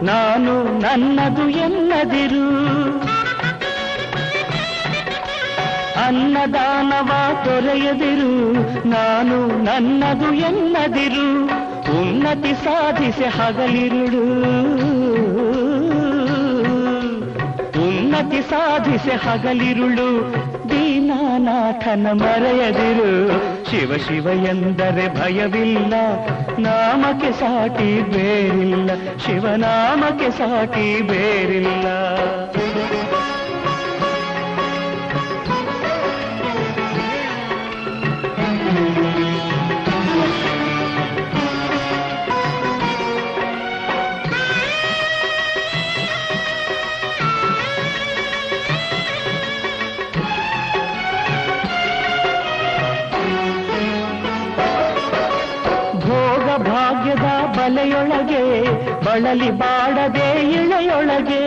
ನಾನು ನನ್ನದು ಎನ್ನದಿರು. ಅನ್ನದಾನವ ತೊರೆಯದಿರು, ನಾನು ನನ್ನದು ಎನ್ನದಿರು. ಉನ್ನತಿ ಸಾಧಿಸಿ ಹಗಲಿರುಳು, ಉನ್ನತಿ ಸಾಧಿಸಿ ಹಗಲಿರುಳು. ದೀನಾನಾಥನ ಮರೆಯದಿರು. ಶಿವ ಶಿವ ಎಂದರೆ ಭಯವಿಲ್ಲ, ನಾಮಕ್ಕೆ ಸಾಟಿ ಬೇರಿಲ್ಲ. ಶಿವನಾಮಕ್ಕೆ ಸಾಟಿ ಬೇರಿಲ್ಲ. ಭಾಗ್ಯದ ಬಲೆಯೊಳಗೆ ಬಳಲಿ ಬಾಡದೆ ಇಳೆಯೊಳಗೆ,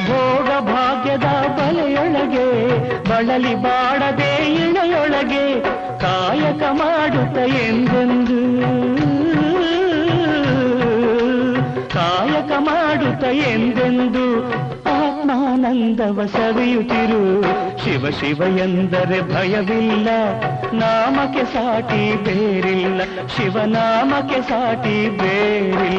ಭೋಗ ಭಾಗ್ಯದ ಬಲೆಯೊಳಗೆ ಬಳಲಿ ಬಾಡದೆ ಇಳೆಯೊಳಗೆ. ಕಾಯಕ ಮಾಡುತ್ತ ಎಂದೆಂದು, ಕಾಯಕ ಮಾಡುತ್ತ ಎಂದೆಂದು ಆತ್ಮಾನಂದವ ಸವಿಯುತ್ತಿರು. ಶಿವ ಶಿವ ಎಂದರೆ ಭಯವಿಲ್ಲ, ನಾಮಕ್ಕೆ ಸಾಟಿ ಬೇರಿಲ್ಲ. ಶಿವನಾಮಕ್ಕೆ ಸಾಟಿ ಬೇರಿಲ್ಲ.